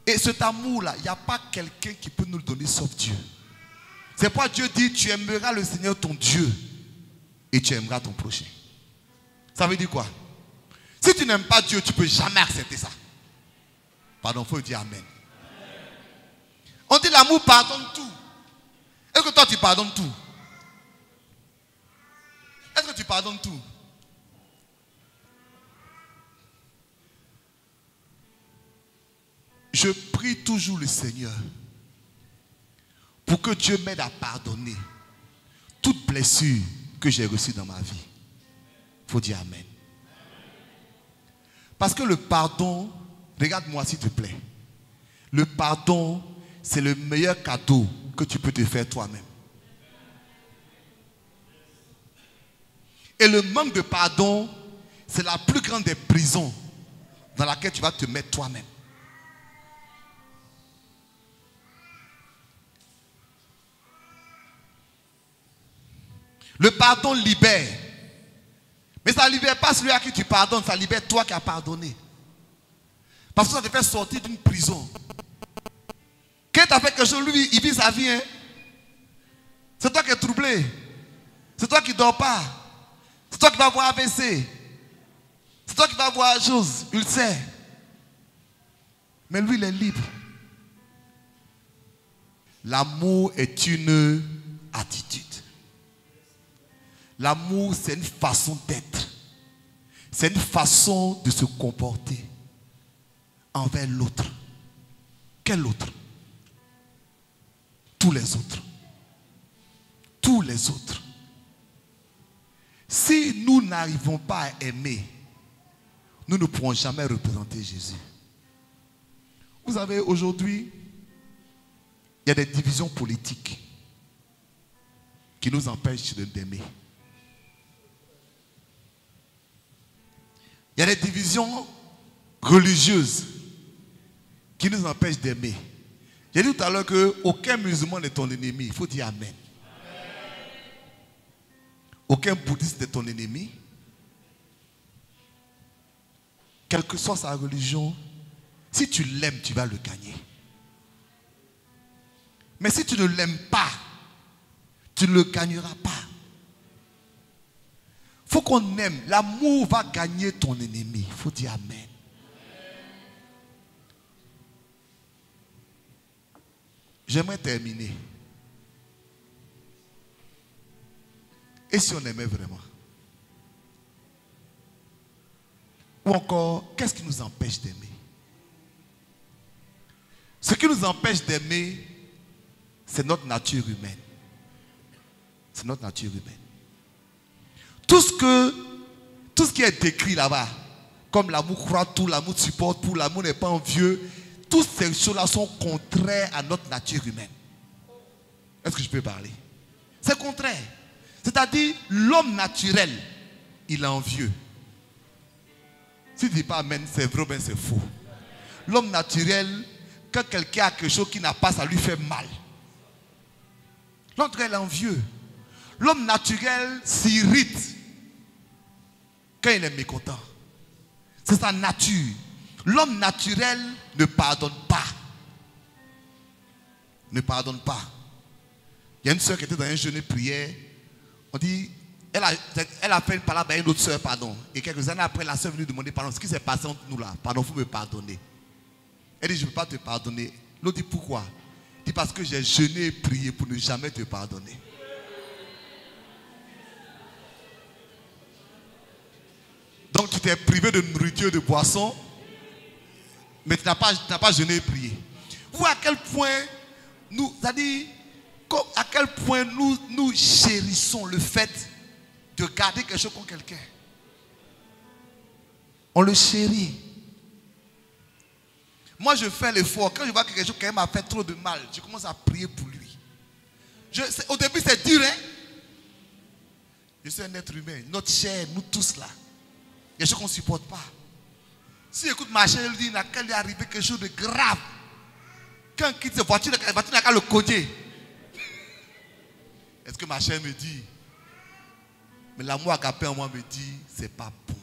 Et cet amour-là, il n'y a pas quelqu'un qui peut nous le donner sauf Dieu. C'est pourquoi Dieu dit, tu aimeras le Seigneur ton Dieu et tu aimeras ton prochain. Ça veut dire quoi? Si tu n'aimes pas Dieu, tu ne peux jamais accepter ça. Pardon, il faut dire amen. On dit l'amour pardonne tout. Est-ce que toi tu pardonnes tout? Est-ce que tu pardonnes tout? Je prie toujours le Seigneur pour que Dieu m'aide à pardonner toute blessure que j'ai reçue dans ma vie. Il faut dire amen. Parce que le pardon, regarde-moi s'il te plaît. Le pardon, c'est le meilleur cadeau que tu peux te faire toi-même. Et le manque de pardon, c'est la plus grande des prisons dans laquelle tu vas te mettre toi-même. Le pardon libère. Mais ça ne libère pas celui à qui tu pardonnes, ça libère toi qui as pardonné. Parce que ça te fait sortir d'une prison. Quand tu as fait quelque chose, lui, il vit sa vie. Hein? C'est toi qui es troublé. C'est toi qui ne dors pas. C'est toi qui vas voir AVC. C'est toi qui vas voir chose, ulcère. Mais lui, il est libre. L'amour est une attitude. L'amour, c'est une façon d'être. C'est une façon de se comporter envers l'autre. Quel autre? Tous les autres. Tous les autres. Si nous n'arrivons pas à aimer, nous ne pourrons jamais représenter Jésus. Vous savez, aujourd'hui, il y a des divisions politiques qui nous empêchent d'aimer. Il y a des divisions religieuses qui nous empêchent d'aimer. J'ai dit tout à l'heure qu'aucun musulman n'est ton ennemi. Il faut dire Amen. Aucun bouddhiste n'est ton ennemi. Quelle que soit sa religion, si tu l'aimes, tu vas le gagner. Mais si tu ne l'aimes pas, tu ne le gagneras pas. Il faut qu'on aime. L'amour va gagner ton ennemi. Il faut dire Amen. J'aimerais terminer. Et si on aimait vraiment? Ou encore, qu'est-ce qui nous empêche d'aimer? Ce qui nous empêche d'aimer, c'est notre nature humaine. C'est notre nature humaine. Tout ce qui est décrit là-bas, comme l'amour croit tout, l'amour supporte tout, l'amour n'est pas envieux, toutes ces choses-là sont contraires à notre nature humaine. Est-ce que je peux parler? C'est contraire. C'est-à-dire, l'homme naturel, il est envieux. Si tu ne dis pas Amen, c'est vrai ou bien c'est faux. L'homme naturel, quand quelqu'un a quelque chose qui n'a pas, ça lui fait mal. L'homme naturel est envieux. L'homme naturel s'irrite quand il est mécontent. C'est sa nature. L'homme naturel ne pardonne pas. Ne pardonne pas. Il y a une soeur qui était dans un jeûne de prière. On dit, elle a fait une parole à une autre soeur, pardon. Et quelques années après, la soeur est venue demander pardon. Ce qui s'est passé entre nous là, pardon, il faut me pardonner. Elle dit, je ne peux pas te pardonner. L'autre dit, pourquoi? Il dit, parce que j'ai jeûné et prié pour ne jamais te pardonner. Donc tu t'es privé de nourriture, de boisson, mais tu n'as pas jeûné et prié. Vous voyez à quel point à quel point nous chérissons le fait de garder quelque chose contre quelqu'un. On le chérit. Moi je fais l'effort. Quand je vois que quelque chose m'a fait trop de mal, je commence à prier pour lui. Au début c'est dur, hein? Je suis un être humain. Notre chair, nous tous là. Il y a des choses qu'on ne supporte pas. Si écoute ma chair, elle dit qu'il est arrivé quelque chose de grave. Quand il quitte cette voiture, la voiture n'a qu'à le coder. Est-ce que ma chair me dit? Mais l'amour agapé en moi me dit, c'est pas bon.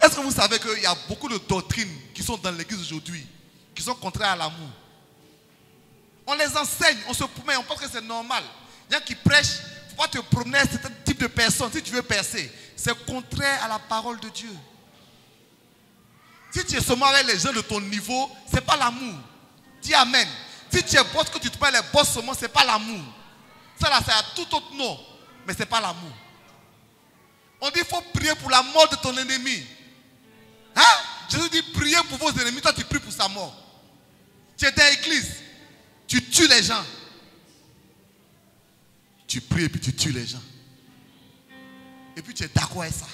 Est-ce que vous savez qu'il y a beaucoup de doctrines qui sont dans l'église aujourd'hui, qui sont contraires à l'amour? On les enseigne, on se promet, on pense que c'est normal. Il y a qui prêchent, il ne faut pas te promener à certain type de personnes si tu veux percer. C'est contraire à la parole de Dieu. Si tu es seulement avec les gens de ton niveau, ce n'est pas l'amour. Dis Amen. Si tu es boss, que tu te prends les boss seulement, ce n'est pas l'amour. Ça là, c'est à tout autre nom, mais ce n'est pas l'amour. On dit qu'il faut prier pour la mort de ton ennemi. Hein? Jésus dit priez pour vos ennemis, toi tu pries pour sa mort. Tu es dans l'église, tu tues les gens. Tu pries et puis tu tues les gens. Et puis tu es d'accord avec ça.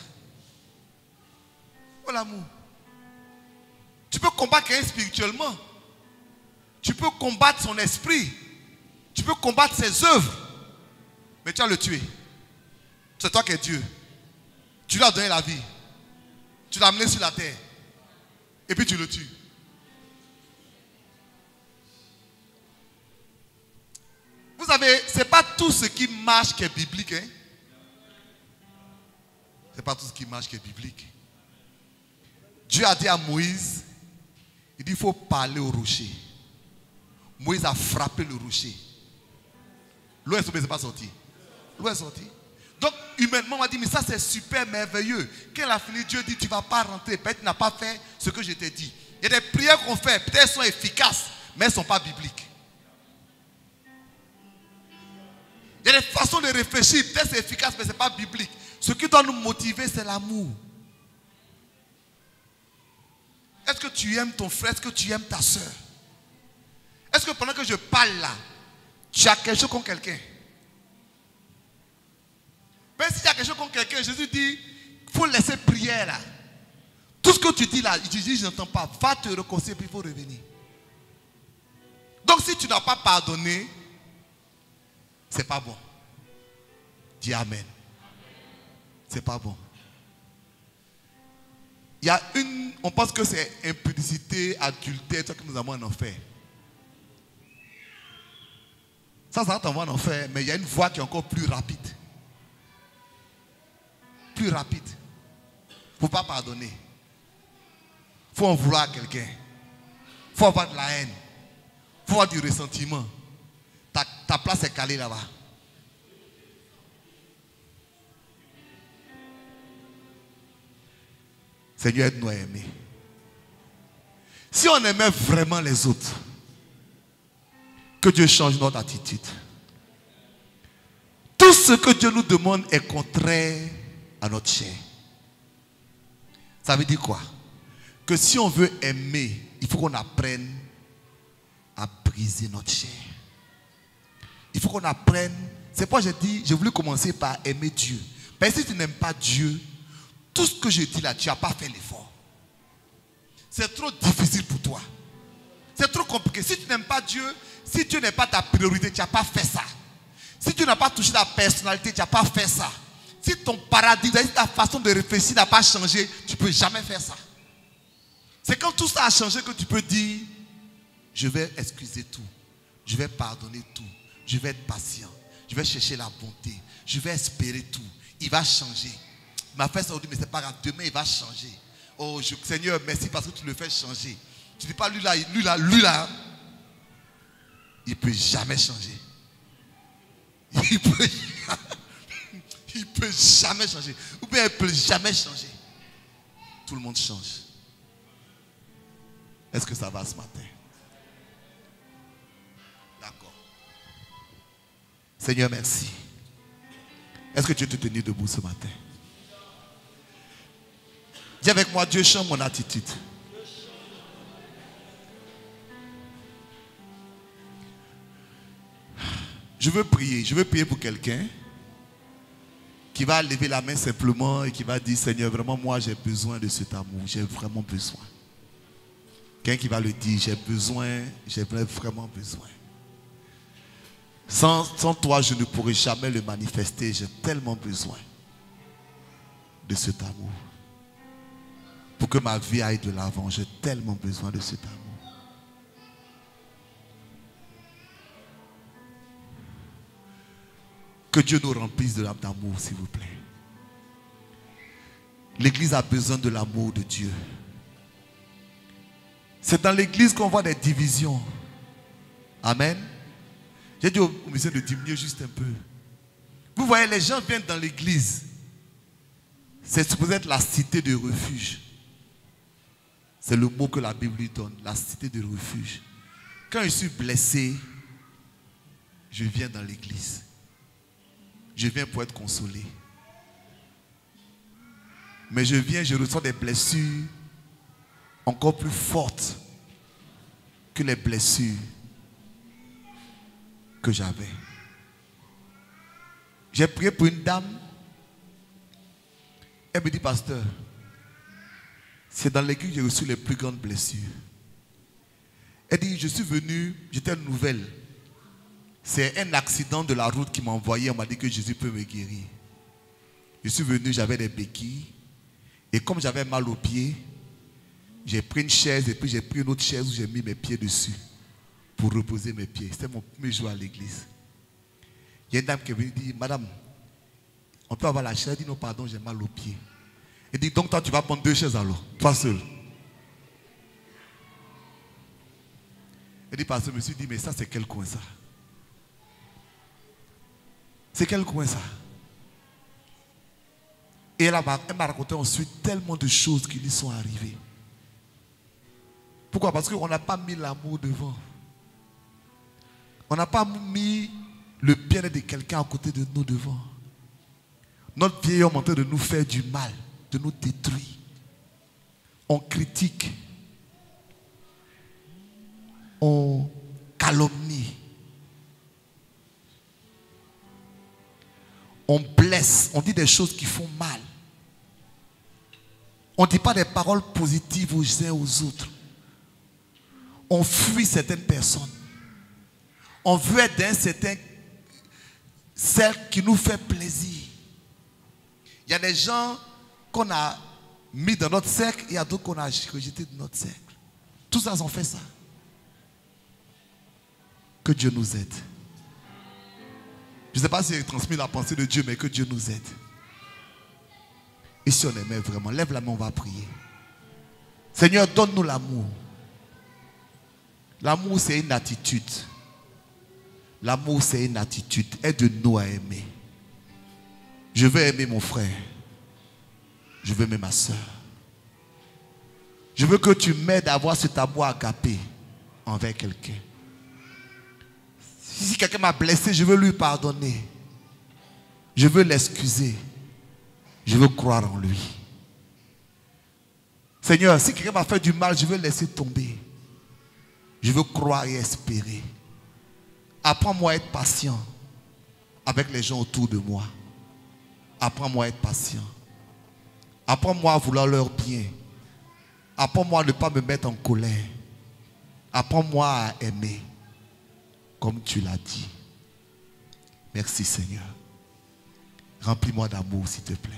Oh l'amour. Tu peux combattre quelqu'un spirituellement. Tu peux combattre son esprit. Tu peux combattre ses œuvres. Mais tu vas le tuer. C'est toi qui es Dieu. Tu lui as donné la vie. Tu l'as amené sur la terre. Et puis tu le tues. Vous savez, ce n'est pas tout ce qui marche qui est biblique. Hein? Ce n'est pas tout ce qui marche qui est biblique. Dieu a dit à Moïse, il dit il faut parler au rocher. Moïse a frappé le rocher. L'eau est sortie, c'est pas sorti. L'eau est sortie. Donc, humainement, on m'a dit, mais ça c'est super merveilleux. Quand il a fini, Dieu dit, tu ne vas pas rentrer. Peut-être tu n'as pas fait ce que je t'ai dit. Il y a des prières qu'on fait, peut-être elles sont efficaces, mais elles ne sont pas bibliques. Il y a des façons de réfléchir, peut-être c'est efficace, mais ce n'est pas biblique. Ce qui doit nous motiver, c'est l'amour. Est-ce que tu aimes ton frère? Est-ce que tu aimes ta soeur? Est-ce que pendant que je parle là, tu as quelque chose contre quelqu'un? Même si tu as quelque chose contre quelqu'un, Jésus dit, il faut laisser prier là. Tout ce que tu dis là, tu dis, je n'entends pas. Va te reconcilier, puis il faut revenir. Donc si tu n'as pas pardonné, c'est pas bon. Dis Amen. C'est pas bon. Il y a une, on pense que c'est impudicité, adultère, tout ça que nous avons en enfer. Ça va t'envoyer en enfer, mais il y a une voie qui est encore plus rapide. Plus rapide. Il ne faut pas pardonner. Il faut en vouloir à quelqu'un. Il faut avoir de la haine. Il faut avoir du ressentiment. Ta place est calée là-bas. Seigneur, aide-nous à aimer. Si on aimait vraiment les autres, que Dieu change notre attitude. Tout ce que Dieu nous demande est contraire à notre chair. Ça veut dire quoi? Que si on veut aimer, il faut qu'on apprenne à briser notre chair. Il faut qu'on apprenne. C'est pourquoi j'ai dit, j'ai voulu commencer par aimer Dieu. Mais si tu n'aimes pas Dieu, tout ce que je dis là, tu n'as pas fait l'effort. C'est trop difficile pour toi. C'est trop compliqué. Si tu n'aimes pas Dieu, si Dieu n'est pas ta priorité, tu n'as pas fait ça. Si tu n'as pas touché ta personnalité, tu n'as pas fait ça. Si ton paradigme, si ta façon de réfléchir n'a pas changé, tu ne peux jamais faire ça. C'est quand tout ça a changé que tu peux dire, je vais excuser tout. Je vais pardonner tout. Je vais être patient. Je vais chercher la bonté. Je vais espérer tout. Il va changer. Il m'a fait ça aujourd'hui, mais c'est pas grave. Demain, il va changer. Oh, Seigneur, merci parce que tu le fais changer. Tu ne dis pas, lui là, il ne peut jamais changer. Il peut jamais changer. Ou bien il ne peut jamais changer. Tout le monde change. Est-ce que ça va ce matin? D'accord. Seigneur, merci. Est-ce que tu te tenir debout ce matin? Dis avec moi, Dieu change mon attitude. Je veux prier pour quelqu'un qui va lever la main simplement et qui va dire, Seigneur, vraiment moi j'ai besoin de cet amour, j'ai vraiment besoin. Quelqu'un qui va le dire, j'ai vraiment besoin. Sans toi, je ne pourrai jamais le manifester, j'ai tellement besoin de cet amour. Pour que ma vie aille de l'avant, j'ai tellement besoin de cet amour. Que Dieu nous remplisse de l'âme d'amour, s'il vous plaît. L'église a besoin de l'amour de Dieu. C'est dans l'église qu'on voit des divisions. Amen. J'ai dit au musicien de diminuer juste un peu. Vous voyez, les gens viennent dans l'église. C'est supposé être la cité de refuge. C'est le mot que la Bible lui donne, la cité de refuge. Quand je suis blessé, je viens dans l'église. Je viens pour être consolé. Mais je reçois des blessures encore plus fortes que les blessures que j'avais. J'ai prié pour une dame. Elle me dit, pasteur, c'est dans l'église que j'ai reçu les plus grandes blessures. Elle dit, je suis venu, j'étais nouvelle. C'est un accident de la route qui m'a envoyé. On m'a dit que Jésus peut me guérir. Je suis venu, j'avais des béquilles. Et comme j'avais mal aux pieds, j'ai pris une chaise et puis j'ai pris une autre chaise où j'ai mis mes pieds dessus pour reposer mes pieds. C'était mon premier jour à l'église. Il y a une dame qui est venue dire, madame, on peut avoir la chaise? Elle dit non, pardon, j'ai mal aux pieds. Elle dit, donc toi tu vas prendre 2 chaises alors, toi seul. Elle dit, parce que je me suis dit, mais ça c'est quel coin ça? C'est quel coin ça? Et elle m'a raconté ensuite tellement de choses qui lui sont arrivées. Pourquoi? Parce qu'on n'a pas mis l'amour devant. On n'a pas mis le bien-être de quelqu'un à côté de nous devant. Notre vieil homme est en train de nous faire du mal, de nous détruire. On critique. On calomnie. On blesse. On dit des choses qui font mal. On ne dit pas des paroles positives aux uns aux autres. On fuit certaines personnes. On veut être dans certain cercle qui nous fait plaisir. Il y a des gens qu'on a mis dans notre cercle et il y a d'autres qu'on a rejetés de notre cercle. Tous ça, ont fait ça. Que Dieu nous aide. Je ne sais pas si j'ai transmis la pensée de Dieu, mais que Dieu nous aide. Et si on aimait vraiment, lève la main, on va prier. Seigneur, donne-nous l'amour. L'amour, c'est une attitude. L'amour, c'est une attitude. Aide-nous à aimer. Je veux aimer mon frère. Je veux aimer ma soeur. Je veux que tu m'aides à avoir cet amour agapé envers quelqu'un. Si quelqu'un m'a blessé, je veux lui pardonner. Je veux l'excuser. Je veux croire en lui. Seigneur, si quelqu'un m'a fait du mal, je veux laisser tomber. Je veux croire et espérer. Apprends-moi à être patient avec les gens autour de moi. Apprends-moi à être patient. Apprends-moi à vouloir leur bien. Apprends-moi à ne pas me mettre en colère. Apprends-moi à aimer comme tu l'as dit. Merci Seigneur. Remplis-moi d'amour s'il te plaît.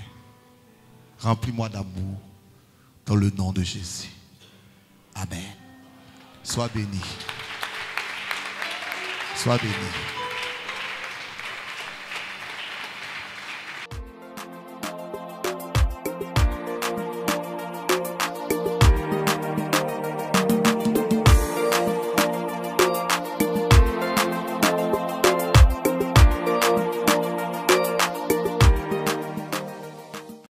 Remplis-moi d'amour dans le nom de Jésus. Amen. Sois béni. Sois béni.